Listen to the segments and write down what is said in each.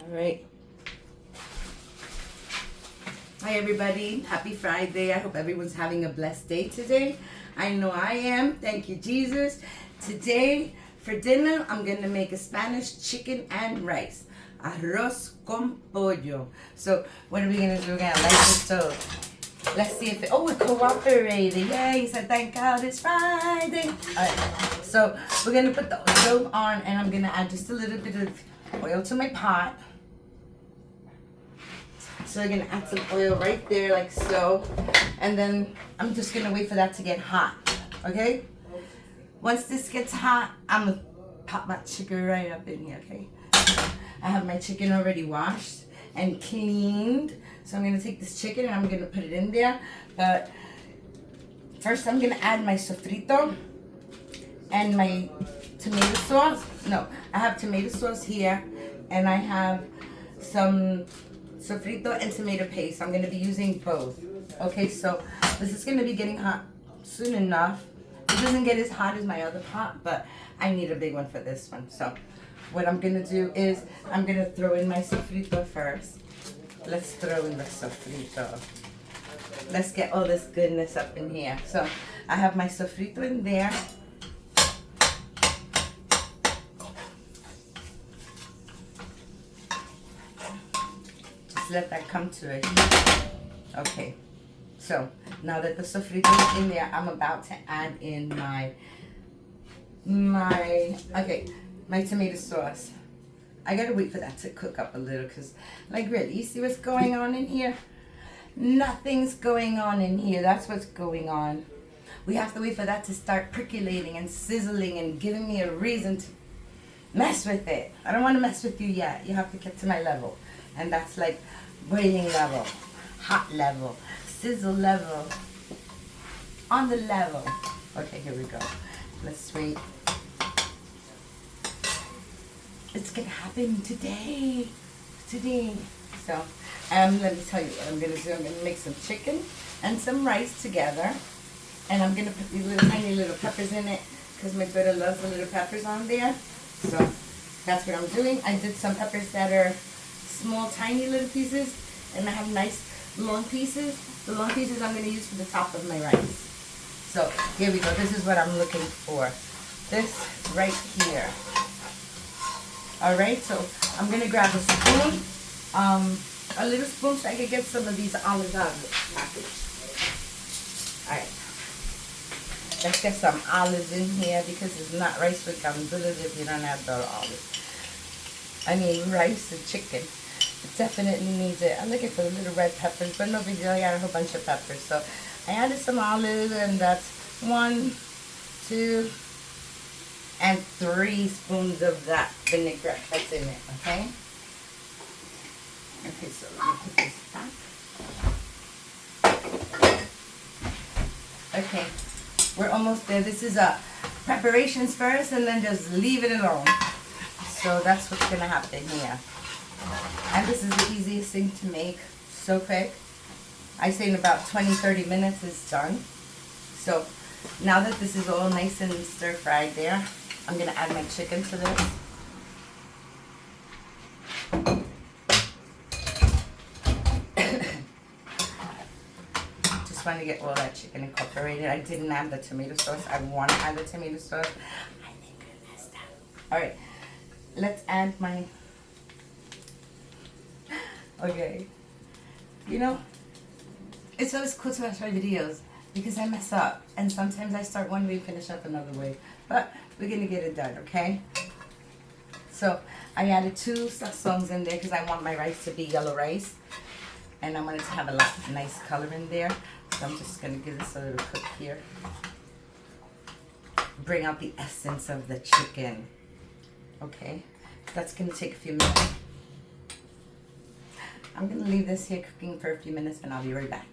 All right. Hi everybody, happy Friday. I hope everyone's having a blessed day today. I know I am, thank you Jesus. Today for dinner, I'm gonna make a Spanish chicken and rice. Arroz con pollo. So what are we gonna do? We're gonna light the stove. Let's see if it, oh, it cooperated. Yay, so thank God it's Friday. All right, so we're gonna put the stove on and I'm gonna add just a little bit of oil to my pot. So I'm gonna add some oil right there like so. And then I'm just gonna wait for that to get hot, okay? Once this gets hot, I'm gonna pop my chicken right up in here, okay? I have my chicken already washed and cleaned. So I'm gonna take this chicken and I'm gonna put it in there. But first I'm gonna add my sofrito and my tomato sauce. No, I have tomato sauce here and I have some sofrito and tomato paste. I'm gonna be using both. Okay, so this is gonna be getting hot soon enough. It doesn't get as hot as my other pot, but I need a big one for this one. So what I'm gonna do is I'm gonna throw in my sofrito first. Let's throw in the sofrito. Let's get all this goodness up in here. So I have my sofrito in there. Just let that come to a heat. Okay. So now that the sofrito is in there, I'm about to add in my tomato sauce. I gotta wait for that to cook up a little because, like, really, you see what's going on in here? Nothing's going on in here. That's what's going on. We have to wait for that to start percolating and sizzling and giving me a reason to mess with it. I don't want to mess with you yet. You have to get to my level. And that's like boiling level, hot level, sizzle level, on the level. Okay, here we go. Let's wait. It's gonna happen today. So, let me tell you what I'm gonna do. I'm gonna make some chicken and some rice together. And I'm gonna put these little tiny little peppers in it because my daughter loves the little peppers on there. So that's what I'm doing. I did some peppers that are small, tiny little pieces, and I have nice long pieces. The long pieces I'm gonna use for the top of my rice. So here we go. This is what I'm looking for. This right here. All right, so I'm gonna grab a spoon, a little spoon so I can get some of these olives out of the package. All right, let's get some olives in here because it's not rice with gandules if you don't have the olives. I mean rice and chicken. It definitely needs it. I'm looking for the little red peppers, but no big deal. I got a whole bunch of peppers. So I added some olives, and that's 1, 2, and 3 spoons of that vinaigrette that's in it, okay? Okay, so let me put this back. Okay, we're almost there. This is preparations first and then just leave it alone. So that's what's gonna happen here. And this is the easiest thing to make, so quick. I say in about 20-30 minutes it's done. So now that this is all nice and stir-fried there, I'm gonna add my chicken to this. Just want to get all that chicken incorporated. I didn't add the tomato sauce. I want to add the tomato sauce. I think I messed up. All right, let's add my. Okay, you know, it's always cool to watch my videos because I mess up and sometimes I start one way and finish up another way. But we're gonna get it done, okay? So I added 2 sazons in there because I want my rice to be yellow rice, and I want it to have a lot of nice color in there. So I'm just gonna give this a little cook here. Bring out the essence of the chicken. Okay, that's gonna take a few minutes. I'm gonna leave this here cooking for a few minutes, and I'll be right back.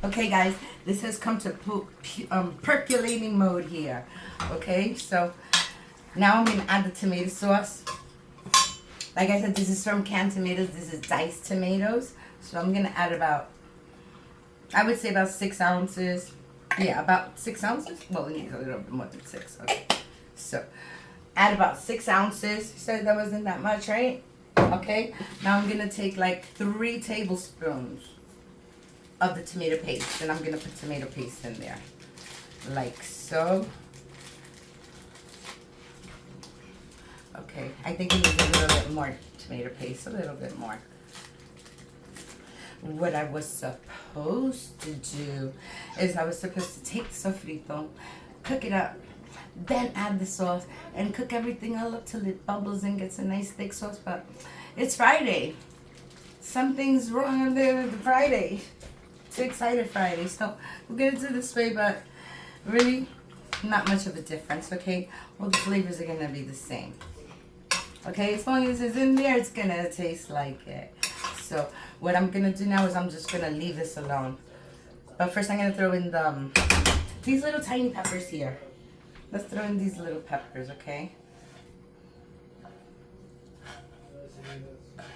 Okay guys, this has come to percolating mode here. Okay, so now I'm gonna add the tomato sauce. Like I said, this is from canned tomatoes. This is diced tomatoes. So I'm gonna add about, I would say about 6 ounces. Yeah, about 6 ounces. Well, we need a little bit more than 6. Okay, so add about 6 ounces. You said that wasn't that much, right? Okay. Now I'm gonna take like 3 tablespoons of the tomato paste, and I'm gonna put tomato paste in there, like so. Okay, I think it needs a little bit more tomato paste, a little bit more. What I was supposed to do is I was supposed to take the sofrito, cook it up, then add the sauce, and cook everything all up till it bubbles and gets a nice thick sauce. But it's Friday. Something's wrong with the Friday. Too excited Friday. So we're gonna do this way, but really not much of a difference, okay? All the flavors are gonna be the same. Okay, as long as it's in there, it's gonna taste like it. So what I'm gonna do now is I'm just gonna leave this alone. But first I'm gonna throw in these little tiny peppers here. Let's throw in these little peppers, okay?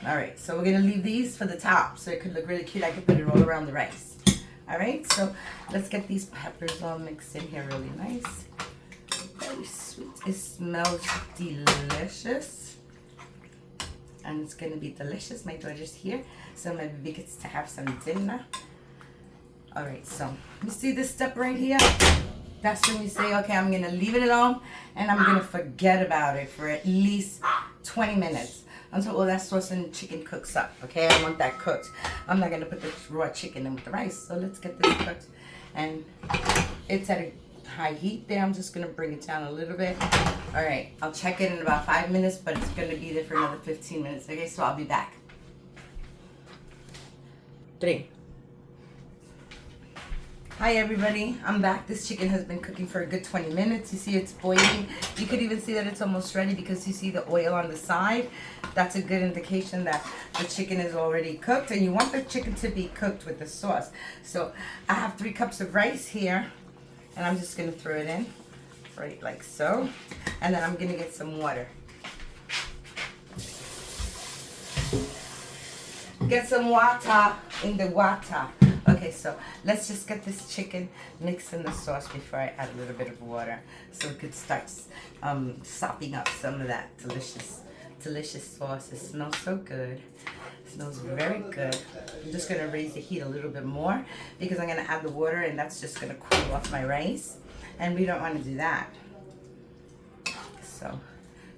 All right, so we're gonna leave these for the top so it could look really cute. I could put it all around the rice. All right, so let's get these peppers all mixed in here really nice. Very sweet. It smells delicious. And it's gonna be delicious. My daughter's here, so my baby gets to have some dinner. All right, so you see this step right here? That's when you say, okay, I'm gonna leave it alone and I'm gonna forget about it for at least 20 minutes until all that sauce and chicken cooks up, okay? I want that cooked. I'm not gonna put the raw chicken in with the rice, so let's get this cooked. And it's at a high heat there. I'm just gonna bring it down a little bit. All right, I'll check it in about 5 minutes, but it's gonna be there for another 15 minutes. Okay, so I'll be back. 3. Hi everybody, I'm back. This chicken has been cooking for a good 20 minutes. You see it's boiling. You could even see that it's almost ready because you see the oil on the side. That's a good indication that the chicken is already cooked, and you want the chicken to be cooked with the sauce. So I have 3 cups of rice here, and I'm just gonna throw it in, right like so. And then I'm gonna get some water. Get some water in the water. Okay, so let's just get this chicken mixed in the sauce before I add a little bit of water, so it could start sopping up some of that delicious sauce. It smells so good. It smells very good. I'm just gonna raise the heat a little bit more because I'm gonna add the water, and that's just gonna cool off my rice, and we don't want to do that. So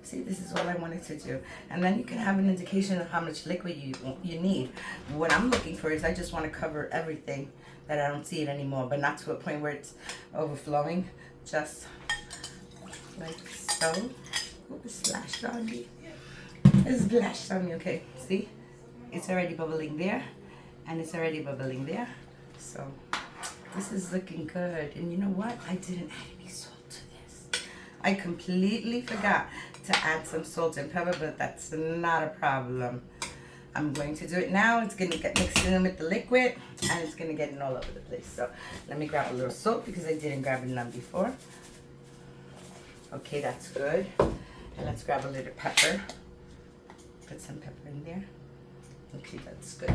see, this is all I wanted to do. And then you can have an indication of how much liquid you need. What I'm looking for is I just want to cover everything that I don't see it anymore, but not to a point where it's overflowing. Just like so. Oh, it splashed on me. It splashed on me. Okay, see? It's already bubbling there, and it's already bubbling there. So this is looking good. And you know what? I didn't add any salt to this. I completely forgot to add some salt and pepper, but that's not a problem. I'm going to do it now. It's going to get mixed in with the liquid, and it's going to get in all over the place. So let me grab a little salt because I didn't grab none before. Okay, that's good. And let's grab a little pepper. Put some pepper in there. Okay, that's good.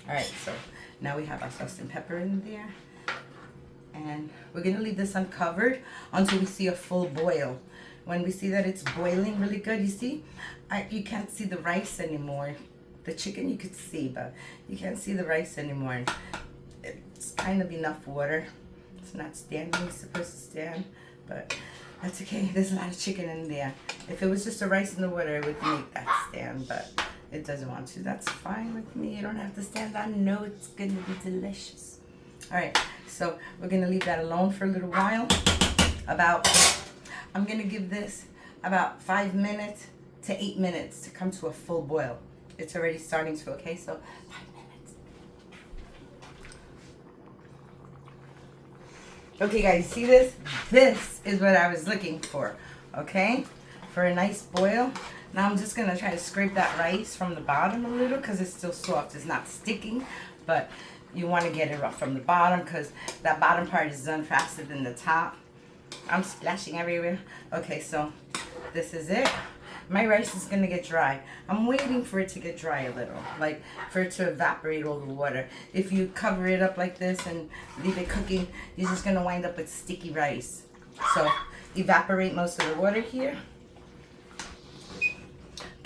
All right, so now we have our salt and pepper in there. And we're going to leave this uncovered until we see a full boil. When we see that it's boiling really good, you see, you can't see the rice anymore. The chicken you could see, but you can't see the rice anymore. It's kind of enough water. It's not standing, it's supposed to stand, but that's okay. There's a lot of chicken in there. If it was just the rice in the water, it would make that stand, but it doesn't want to. That's fine with me. You don't have to stand. I know it's going to be delicious. All right, so we're going to leave that alone for a little while. I'm going to give this about 5 minutes to 8 minutes to come to a full boil. It's already starting to, okay? So 5 minutes. Okay, guys, see this? This is what I was looking for, okay? For a nice boil. Now I'm just going to try to scrape that rice from the bottom a little because it's still soft. It's not sticking, but you want to get it off from the bottom because that bottom part is done faster than the top. I'm splashing everywhere. Okay, so this is it. My rice is going to get dry. I'm waiting for it to get dry a little, like for it to evaporate all the water. If you cover it up like this and leave it cooking, you're just going to wind up with sticky rice. So evaporate most of the water here.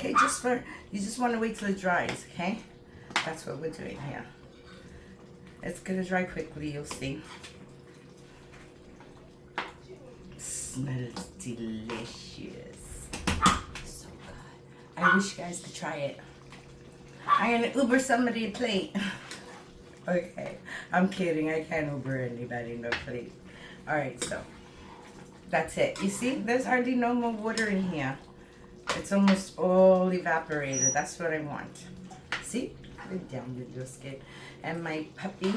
Okay, you just want to wait till it dries, okay? That's what we're doing here. It's gonna dry quickly, you'll see. Smells delicious. So good. I wish you guys could try it. I'm gonna Uber somebody a plate. Okay, I'm kidding. I can't Uber anybody no plate. Alright, so that's it. You see, there's hardly no more water in here. It's almost all evaporated. That's what I want. See? Put down with your skin. And my puppy,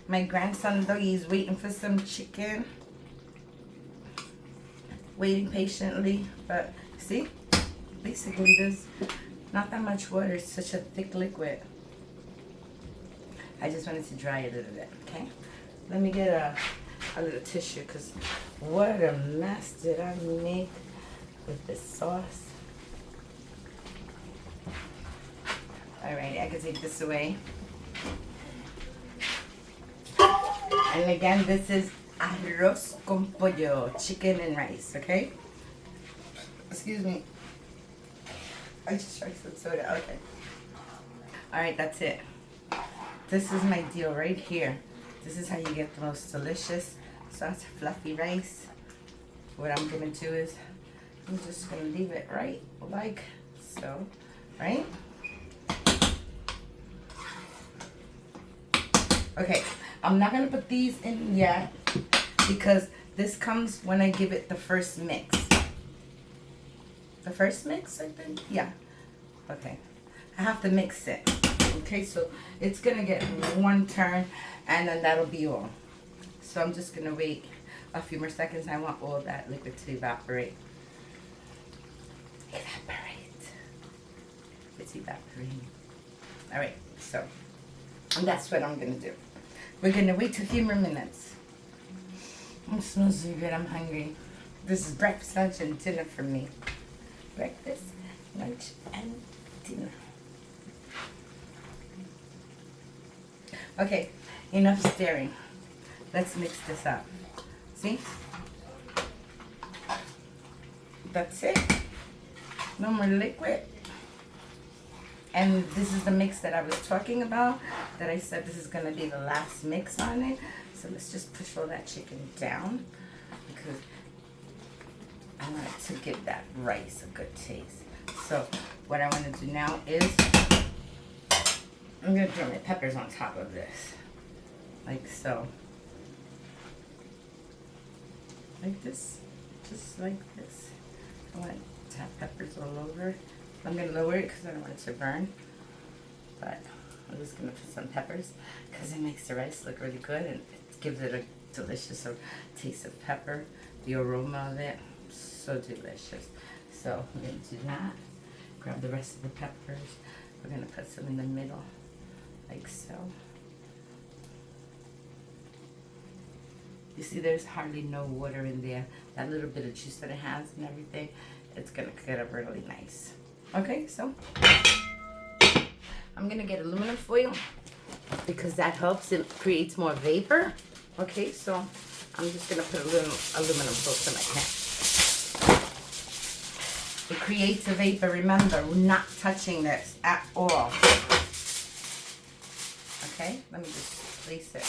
my grandson doggy is waiting for some chicken. Waiting patiently. But see? Basically, there's not that much water. It's such a thick liquid. I just wanted to dry it a little bit, okay? Let me get a little tissue, because what a mess did I make with this sauce. Alright, I can take this away. And again, this is arroz con pollo, chicken and rice, okay? Excuse me. I just drank some soda, okay. Alright, that's it. This is my deal right here. This is how you get the most delicious soft fluffy rice. What I'm gonna do is I'm just gonna leave it right like so, right? Okay, I'm not gonna put these in yet because this comes when I give it the first mix. The first mix, I think? Yeah. Okay. I have to mix it. Okay, so it's gonna get one turn and then that'll be all. So I'm just gonna wait a few more seconds. I want all that liquid to evaporate. Evaporate. It's evaporating. Alright, so that's what I'm gonna do. We're gonna wait 2 more minutes. It smells so good, I'm hungry. This is breakfast, lunch, and dinner for me. Breakfast, lunch, and dinner. Okay, enough stirring. Let's mix this up. See? That's it. No more liquid. And this is the mix that I was talking about, that I said this is going to be the last mix on it. So let's just push all that chicken down because I want it to give that rice a good taste. So what I want to do now is I'm going to throw my peppers on top of this. Like so. Like this. Just like this. I want to have peppers all over. I'm going to lower it because I don't want it to burn. But I'm just going to put some peppers because it makes the rice look really good and it gives it a delicious taste of pepper. The aroma of it, so delicious. So I'm going to do that. Grab the rest of the peppers. We're going to put some in the middle, like so. You see there's hardly no water in there. That little bit of juice that it has and everything, it's going to get up really nice. Okay, so I'm going to get aluminum foil because that helps, it creates more vapor. Okay, so I'm just going to put a little aluminum foil to my pan. It creates a vapor. Remember, we're not touching this at all. Okay, let me just place it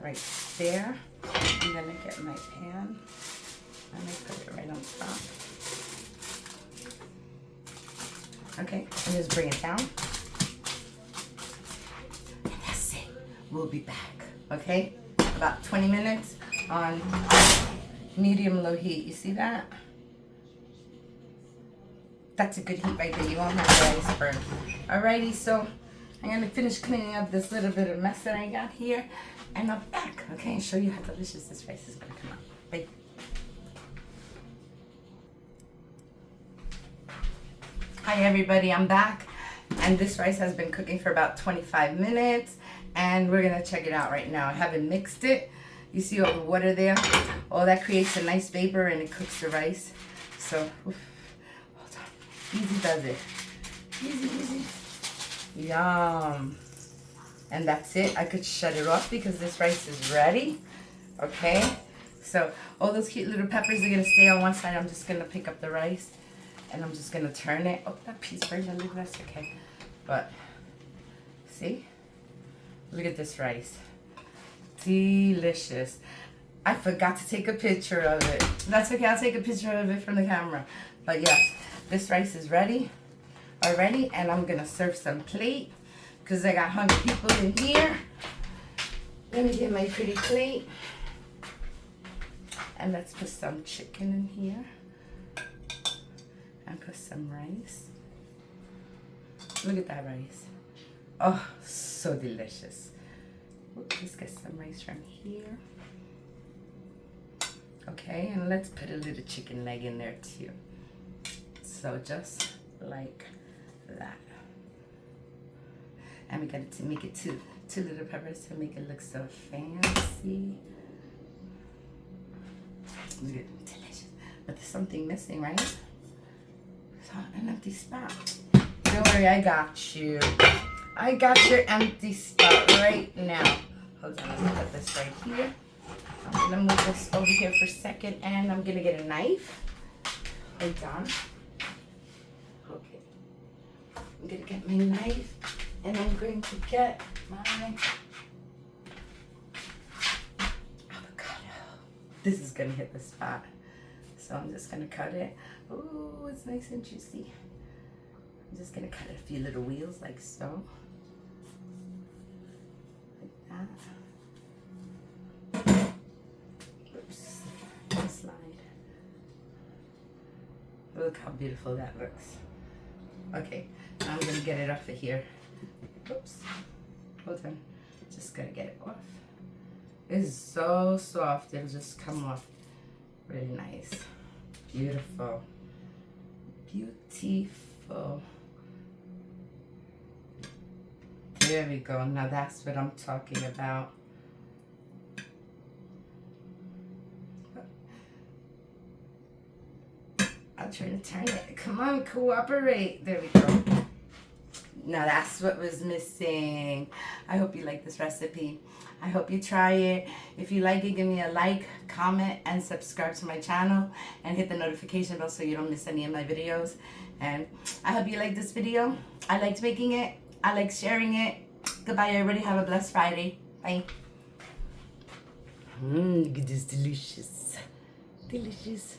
right there. I'm going to get my pan and I put it right on top. Okay, and just bring it down. And that's it. We'll be back, okay? About 20 minutes on medium-low heat. You see that? That's a good heat right there. You won't have the rice burn. Alrighty, so I'm going to finish cleaning up this little bit of mess that I got here. And I'm back, okay? And show you how delicious this rice is going to come out. Bye. Hi everybody, I'm back. And this rice has been cooking for about 25 minutes. And we're going to check it out right now. I haven't mixed it. You see all the water there? All that creates a nice vapor and it cooks the rice. So, oof. Hold on. Easy does it. Easy, easy. Yum. And that's it. I could shut it off because this rice is ready. Okay? So, all those cute little peppers are going to stay on one side. I'm just going to pick up the rice And I'm just gonna turn it. Oh, that piece burned a little, that's okay. But, see? Look at this rice. Delicious. I forgot to take a picture of it. That's okay, I'll take a picture of it from the camera. But yes, this rice is ready already, and I'm gonna serve some plate because I got hungry people in here. Let me get my pretty plate. And let's put some chicken in here. And put some rice. Look at that rice. Oh, so delicious. Let's get some rice from here. Okay, and let's put a little chicken leg in there too. So just like that. And we got to make it two little peppers to make it look so fancy. Look at it, delicious. But there's something missing, right? So an empty spot. Don't worry, I got you. I got your empty spot right now. Hold on, let me put this right here. I'm gonna move this over here for a second, and I'm gonna get a knife. Hold on. Okay. I'm gonna get my knife, and I'm going to get my avocado. This is gonna hit the spot. So I'm just gonna cut it. Ooh, it's nice and juicy. I'm just gonna cut a few little wheels like so. Like that. Oops. Slide. Look how beautiful that looks. Okay, now I'm gonna get it off of here. Oops. Hold on. Just gotta get it off. It's so soft, it'll just come off really nice. Beautiful. Beautiful. There we go. Now that's what I'm talking about. I'll try to turn it. Come on, cooperate. There we go. Now that's what was missing. I hope you like this recipe. I hope you try it. If you like it, give me a like, comment, and subscribe to my channel. And hit the notification bell so you don't miss any of my videos. And I hope you like this video. I liked making it. I like sharing it. Goodbye, everybody. Have a blessed Friday. Bye. Look at this delicious. Delicious.